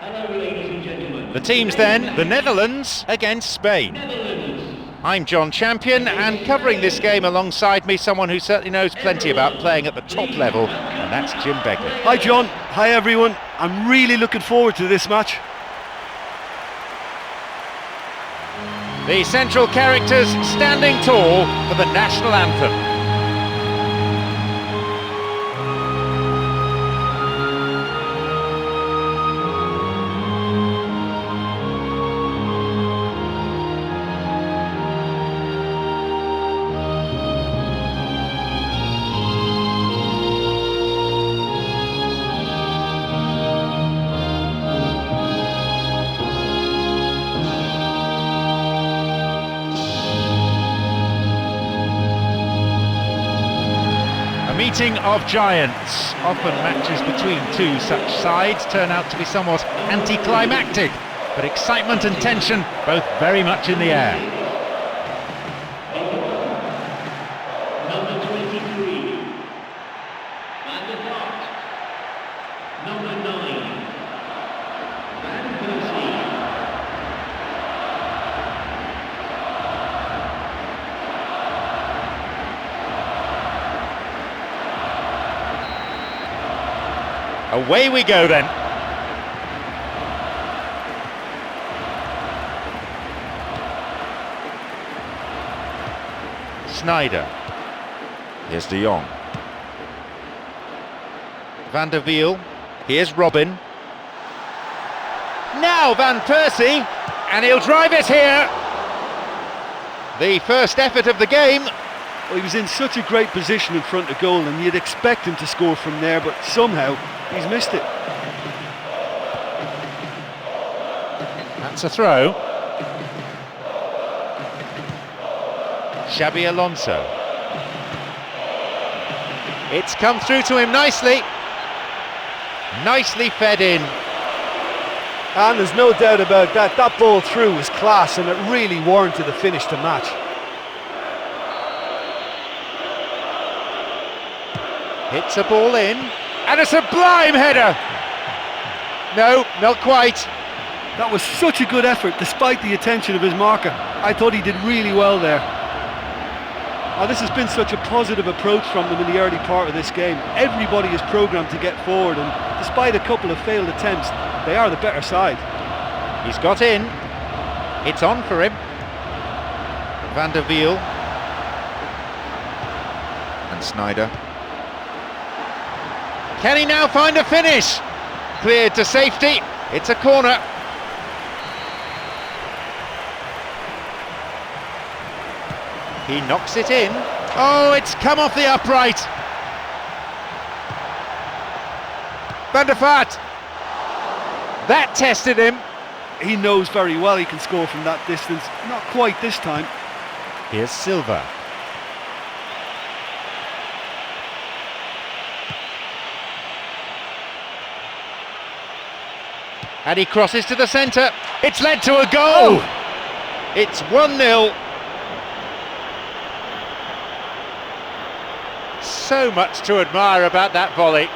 Hello, ladies and gentlemen. The teams then, the Netherlands against Spain. I'm John Champion, and covering this game alongside me, someone who certainly knows plenty about playing at the top level, and that's Jim Begley. Hi John, hi everyone. I'm really looking forward to this match. The central characters standing tall for the national anthem. Meeting of giants. Often matches between two such sides turn out to be somewhat anticlimactic, but excitement and tension both very much in the air. Number 23, Van der Vaart. Number 9, Van Persie. Away we go then. Sneijder. Here's De Jong. Van der Wiel. Here's Robin. Now Van Persie, and he'll drive it here. The first effort of the game. Well, he was in such a great position in front of goal, and you'd expect him to score from there, but somehow he's missed it. That's a throw. Xabi Alonso. It's come through to him nicely. Nicely fed in. And there's no doubt about that. That ball through was class, and it really warranted a finish to match. Hits a ball in, and a sublime header! No, not quite. That was such a good effort, despite the attention of his marker. I thought he did really well there. Oh, this has been such a positive approach from them in the early part of this game. Everybody is programmed to get forward, and despite a couple of failed attempts, they are the better side. He's got in. It's on for him. Van der Wiel. And Sneijder. Can he now find a finish? Cleared to safety. It's a corner. He knocks it in. Oh, it's come off the upright. Van der Vaart. That tested him. He knows very well he can score from that distance. Not quite this time. Here's Silva. And he crosses to the centre. It's led to a goal. Oh. It's 1-0. So much to admire about that volley.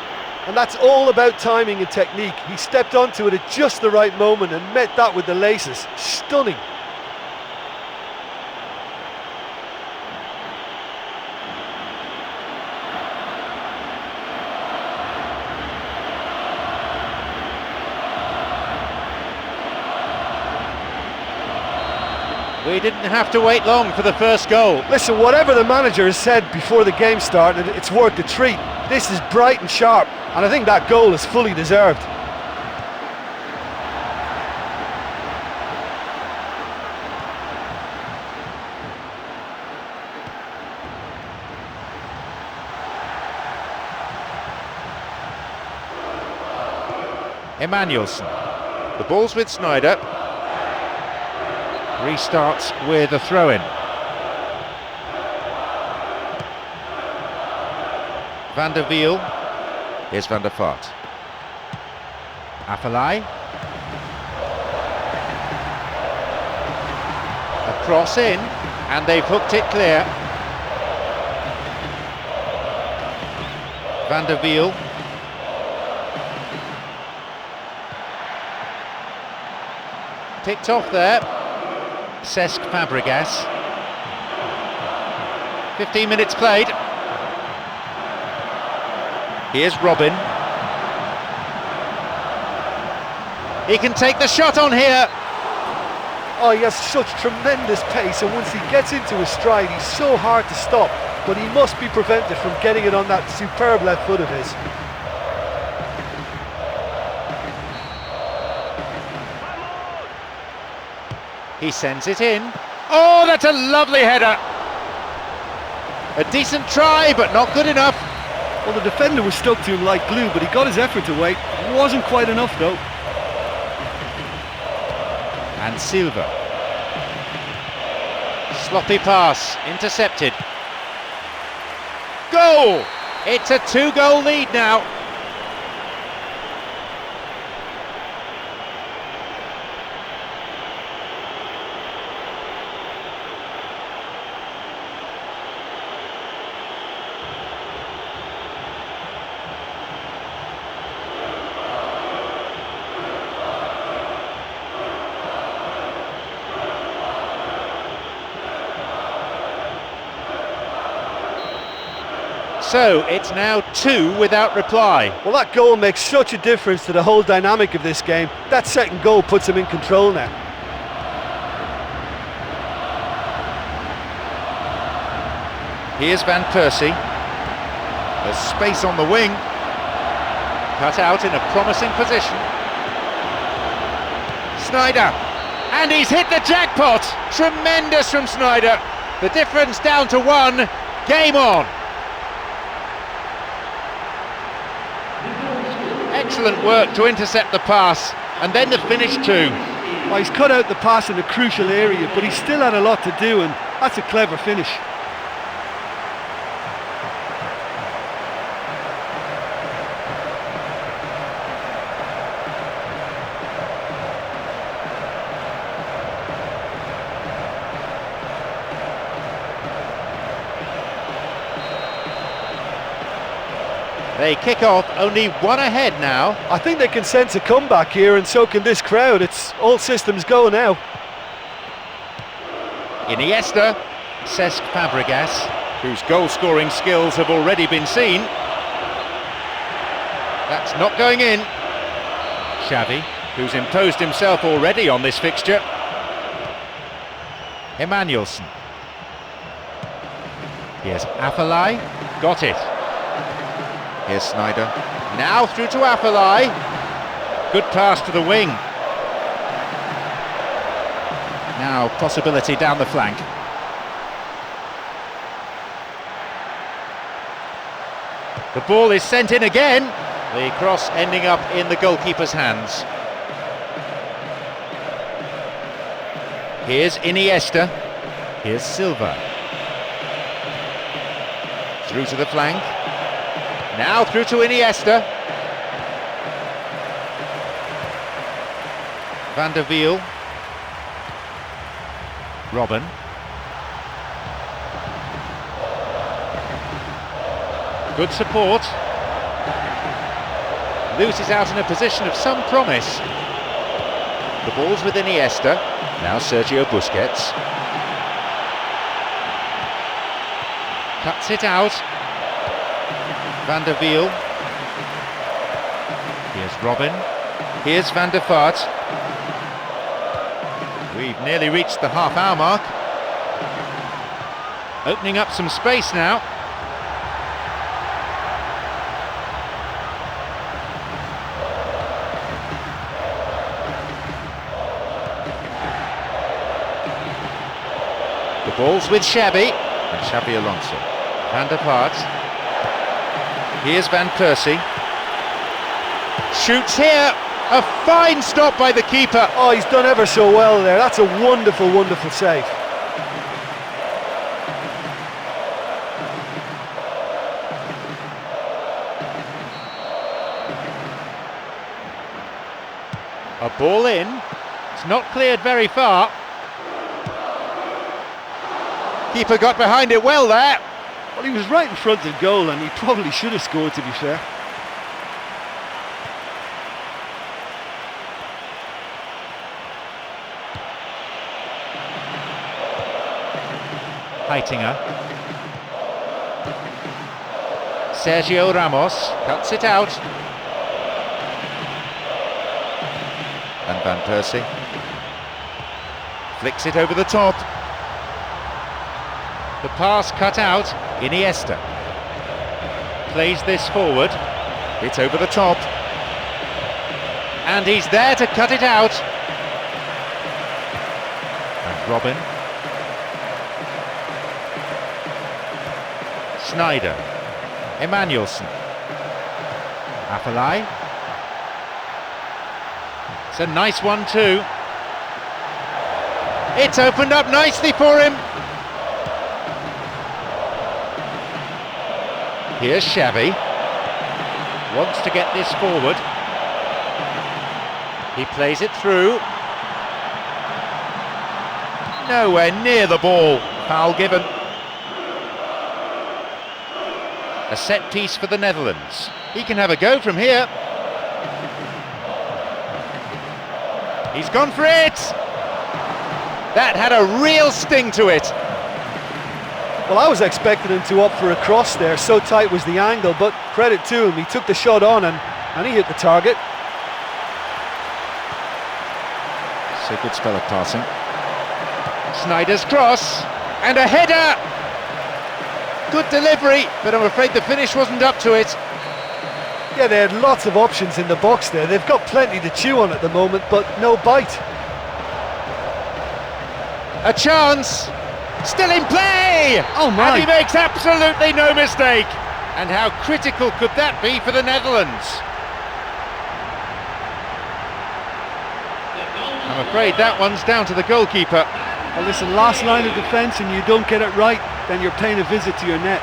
And that's all about timing and technique. He stepped onto it at just the right moment and met that with the laces. Stunning. We didn't have to wait long for the first goal. Listen, whatever the manager has said before the game started, it's worth a treat. This is bright and sharp, and I think that goal is fully deserved. Emmanuelson. The ball's with Sneijder. Restarts with a throw-in. Van der Wiel. Here's Van der Vaart. Afellay. A cross in, and they've hooked it clear. Van der Wiel. picked off there. Cesc Fabregas. 15 minutes played. Here's Robin. He can take the shot on here. Oh, he has such tremendous pace, and once he gets into his stride, he's so hard to stop, but he must be prevented from getting it on that superb left foot of his. He sends it in. Oh, that's a lovely header. A decent try, but not good enough. Well, the defender was stuck to him like glue, but he got his effort away. Wasn't quite enough, though. And Silva. Sloppy pass, intercepted. Goal! It's a 2-goal lead now. So it's now 2 without reply. Well, that goal makes such a difference to the whole dynamic of this game. That second goal puts him in control now. Here's Van Persie. There's space on the wing. Cut out in a promising position. Sneijder. And he's hit the jackpot! Tremendous from Sneijder. The difference down to 1. Game on. Excellent work to intercept the pass, and then the finish too. Well, he's cut out the pass in a crucial area, but he still had a lot to do, and that's a clever finish. They kick off only 1 ahead now. I think they can sense a comeback here, and so can this crowd. It's all systems go now. Iniesta, Cesc Fabregas, whose goal-scoring skills have already been seen. That's not going in. Xavi, who's imposed himself already on this fixture. Emmanuelson. Here's Afellay, got it. Here's Sneijder. Now through to Afellay. Good pass to the wing. Now possibility down the flank. The ball is sent in again. The cross ending up in the goalkeeper's hands. Here's Iniesta. Here's Silva. Through to the flank. Now through to Iniesta. Van der Wiel. Robin. Good support. Loses out in a position of some promise. The ball's with Iniesta. Now Sergio Busquets. Cuts it out. Van der Wiel. Here's Robin. Here's Van der Vaart. We've nearly reached the half-hour mark. Opening up some space now. The ball's with Xavi. And Xabi Alonso. Van der Vaart. Here's Van Persie. Shoots here. A fine stop by the keeper. Oh, he's done ever so well there. That's a wonderful, wonderful save. A ball in. It's not cleared very far. Keeper got behind it well there. Well, he was right in front of goal, and he probably should have scored, to be fair. Heitinger. Sergio Ramos cuts it out. And Van Persie flicks it over the top. The pass cut out. Iniesta plays this forward. It's over the top. And he's there to cut it out. And Robin. Sneijder. Emmanuelson. Afellay. It's a nice one too. It's opened up nicely for him. Here's Xavi. Wants to get this forward. He plays it through. Nowhere near the ball. Foul given. A set piece for the Netherlands. He can have a go from here. He's gone for it! That had a real sting to it. Well, I was expecting him to opt for a cross there, so tight was the angle, but credit to him, he took the shot on and he hit the target. So good spell of passing. Sneijder's cross, and a header! Good delivery, but I'm afraid the finish wasn't up to it. Yeah, they had lots of options in the box there. They've got plenty to chew on at the moment, but no bite. A chance! Still in play! Oh my! And he makes absolutely no mistake! And how critical could that be for the Netherlands? I'm afraid that one's down to the goalkeeper. Well, listen, last line of defence and you don't get it right, then you're paying a visit to your net.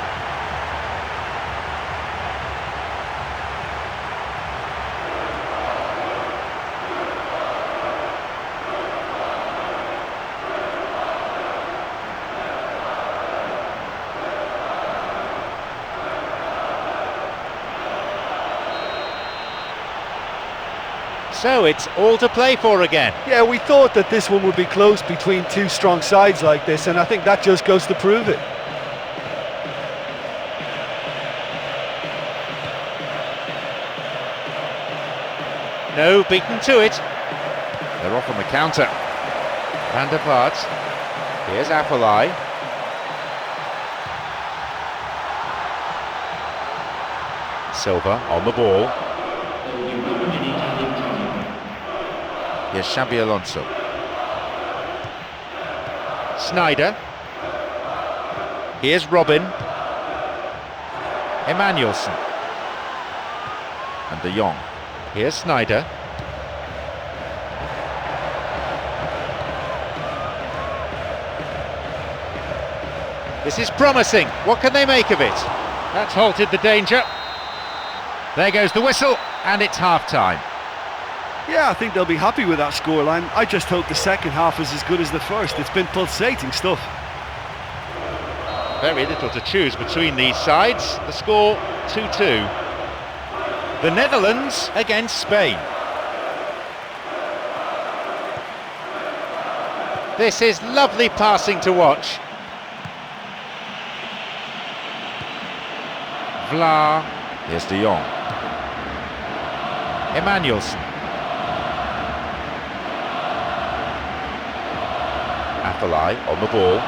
So it's all to play for again. Yeah, we thought that this one would be close between two strong sides like this, and I think that just goes to prove it. No, beaten to it. They're off on the counter. Van der Vaart. Here's Afellay. Silva on the ball. Here's Xabi Alonso. Sneijder. Here's Robin. Emmanuelson. And De Jong. Here's Sneijder. This is promising. What can they make of it? That's halted the danger. There goes the whistle, and it's half-time. Yeah, I think they'll be happy with that scoreline. I just hope the second half is as good as the first. It's been pulsating stuff. Very little to choose between these sides. The score 2-2. The Netherlands against Spain. This is lovely passing to watch. Vlaar. Here's De Jong. Emmanuelson. Afellay on the ball.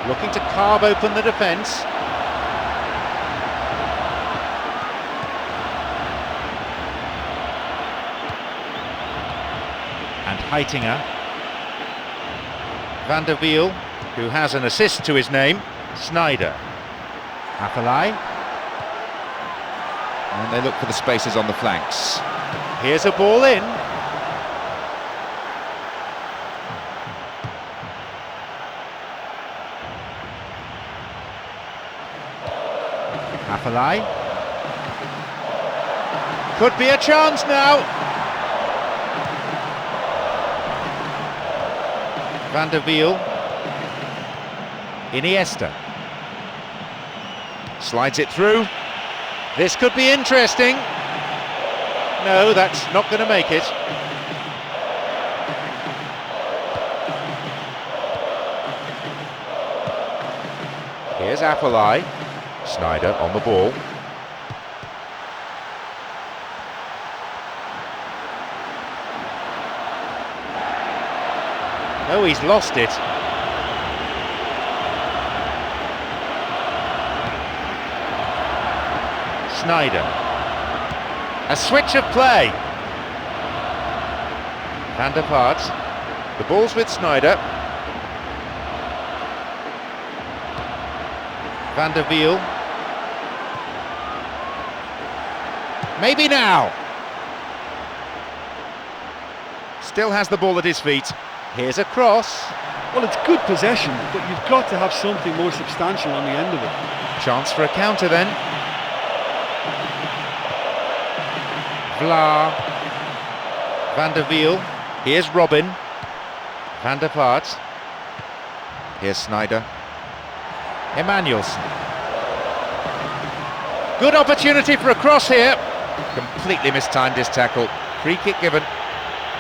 Looking to carve open the defence. And Heitinger. Van der Wiel, who has an assist to his name. Sneijder. Afellay. And they look for the spaces on the flanks. Here's a ball in. Afellay. Could be a chance now. Van der Wiel. Iniesta. Slides it through. This could be interesting. No, that's not going to make it. Here's Afellay. Sneijder on the ball. Oh, he's lost it. Sneijder. A switch of play. Van der Vaart. The ball's with Sneijder. Van der Wiel. Maybe now. Still has the ball at his feet. Here's a cross. Well, it's good possession, but you've got to have something more substantial on the end of it. Chance for a counter then. Vlaar. Van der Wiel. Here's Robin. Van der Vaart. Here's Sneijder. Emmanuelson. Good opportunity for a cross here. Completely mistimed his tackle. Free kick given.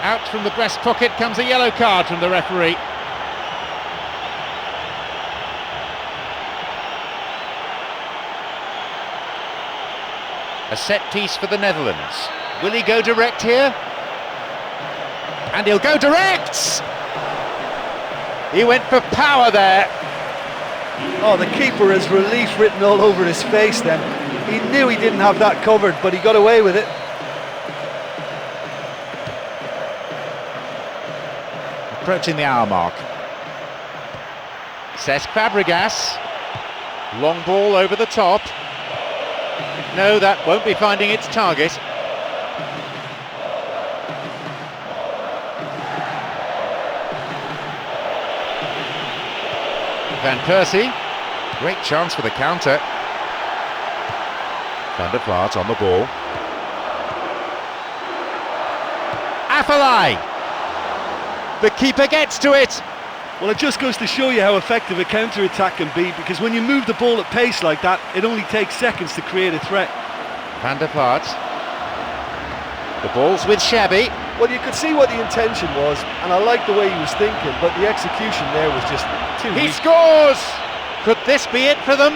Out from the breast pocket comes a yellow card from the referee. A set piece for the Netherlands. Will he go direct here? And he'll go direct! He went for power there. Oh, the keeper has relief written all over his face then. He knew he didn't have that covered, but he got away with it. Approaching the hour mark. Cesc Fabregas. Long ball over the top. No, that won't be finding its target. Van Persie. Great chance for the counter. Van der Vaart on the ball. Afellay. The keeper gets to it. Well, it just goes to show you how effective a counter-attack can be, because when you move the ball at pace like that, it only takes seconds to create a threat. Van der Vaart. The ball's with Shabby. Well, you could see what the intention was, and I like the way he was thinking, but the execution there was just too He weak. scores! Could this be it for them?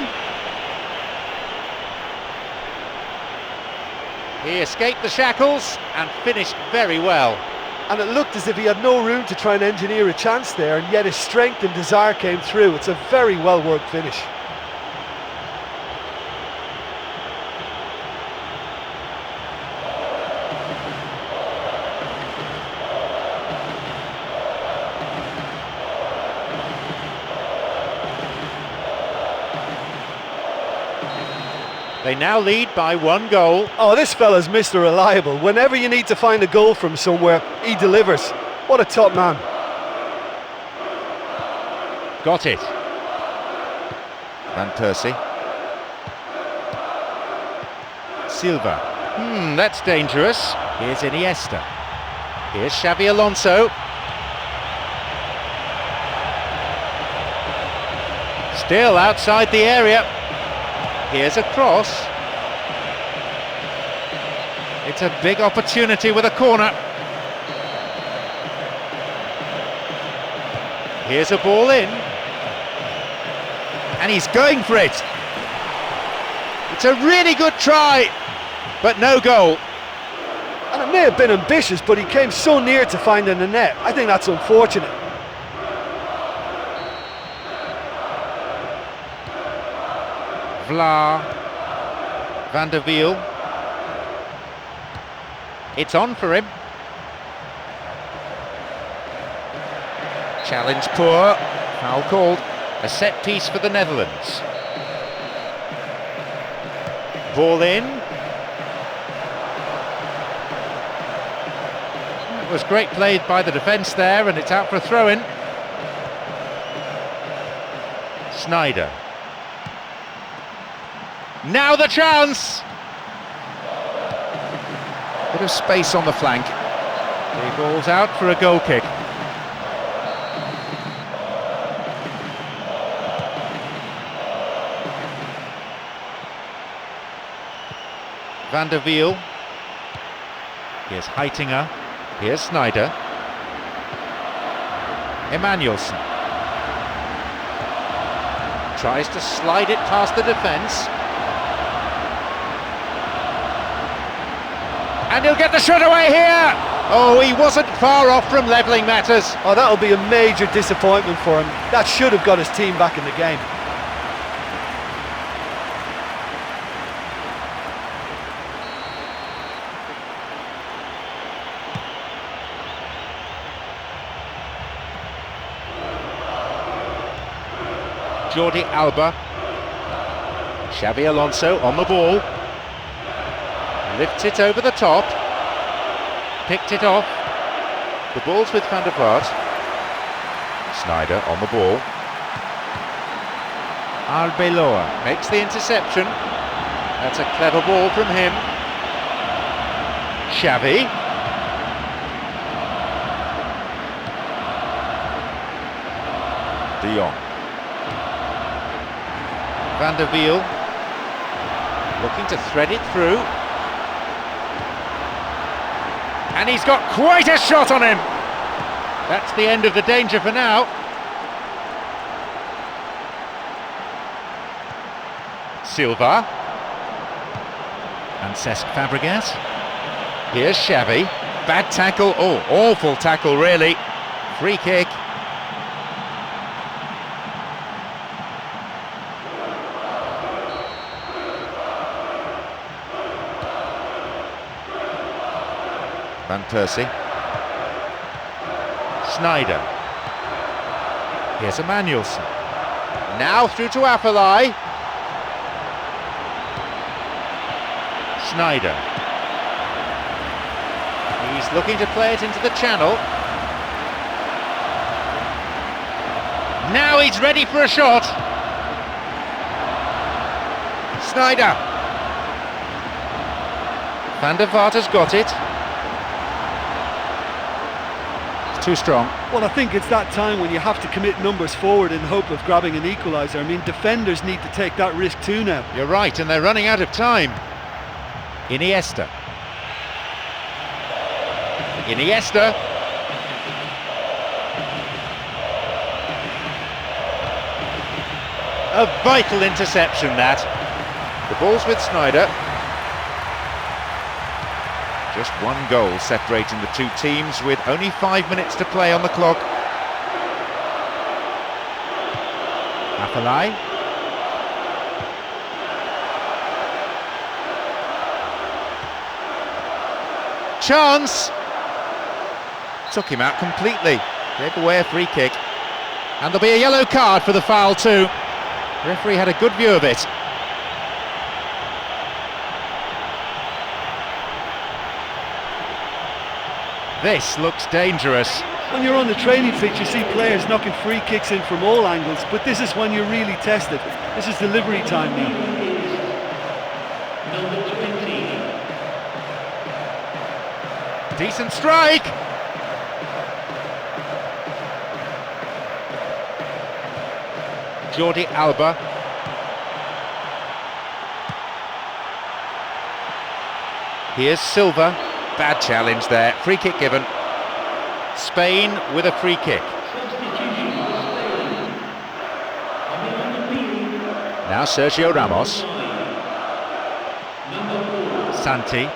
He escaped the shackles and finished very well. And it looked as if he had no room to try and engineer a chance there, and yet his strength and desire came through. It's a very well-worked finish. They now lead by 1 goal. Oh, this fella's Mr. Reliable. Whenever you need to find a goal from somewhere, he delivers. What a top man. Got it. Van Persie. Silva. That's dangerous. Here's Iniesta. Here's Xabi Alonso. Still outside the area. Here's a cross. It's a big opportunity with a corner. Here's a ball in. And he's going for it. It's a really good try, but no goal. And it may have been ambitious, but he came so near to finding the net. I think that's unfortunate. Vlaar. Van der Wiel. It's on for him. Challenge poor. Foul called. A set piece for the Netherlands. Ball in. It was great play by the defence there, and it's out for a throw-in. Sneijder. Now the chance! Bit of space on the flank. The ball's out for a goal kick. Van der Wiel. Here's Heitinga. Here's Sneijder. Emmanuelson. Tries to slide it past the defence. And he'll get the shot away here! Oh, he wasn't far off from levelling matters. Oh, that'll be a major disappointment for him. That should have got his team back in the game. Jordi Alba. Xavi Alonso on the ball. Lifts it over the top. Picked it off. The ball's with Van der Vaart. Sneijder on the ball. Arbeloa makes the interception. That's a clever ball from him. Xavi. De Jong. Van der Wiel. Looking to thread it through. And he's got quite a shot on him. That's the end of the danger for now. Silva. And Cesc Fabregas. Here's Xavi. Bad tackle. Oh, awful tackle, really. Free kick. Van Persie. Sneijder. Here's Emmanuelson. Now through to Afellay. Sneijder. He's looking to play it into the channel. Now he's ready for a shot. Sneijder. Van der Vaart has got it. Too strong. Well, I think it's that time when you have to commit numbers forward in hope of grabbing an equaliser. I mean, defenders need to take that risk too now. You're right, and they're running out of time. Iniesta. Iniesta. A vital interception, that. The ball's with Sneijder. Just one goal separating the two teams with only 5 minutes to play on the clock. Afellay. Chance! Took him out completely. Gave away a free kick. And there'll be a yellow card for the foul too. The referee had a good view of it. This looks dangerous. When you're on the training pitch, you see players knocking free kicks in from all angles, but this is when you're really tested. This is delivery time now. Number 20. Decent strike! Jordi Alba. Here's Silva. Bad challenge there. Free kick given. Spain with a free kick. Now Sergio Ramos. Santi.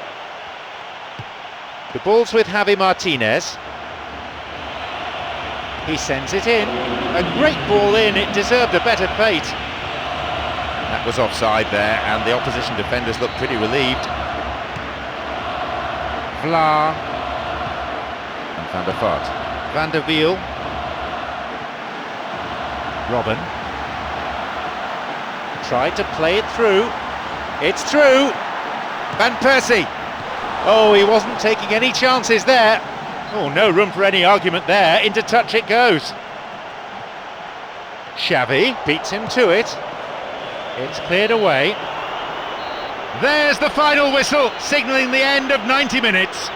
The ball's with Javi Martinez. He sends it in. A great ball in. It deserved a better fate. That was offside there, and the opposition defenders looked pretty relieved. Vlaar. And Van der Vaart. Van der Wiel. Robben. Tried to play it through. It's through. Van Persie. Oh, he wasn't taking any chances there. Oh, no room for any argument there. Into touch it goes. Xavi beats him to it. It's cleared away. There's the final whistle, signalling the end of 90 minutes.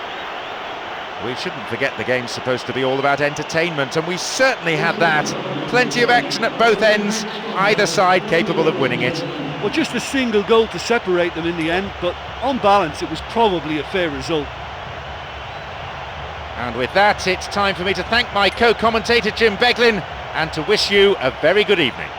We shouldn't forget the game's supposed to be all about entertainment, and we certainly had that. Plenty of action at both ends, either side capable of winning it. Well, just a single goal to separate them in the end, but on balance it was probably a fair result. And with that, it's time for me to thank my co-commentator Jim Beglin and to wish you a very good evening.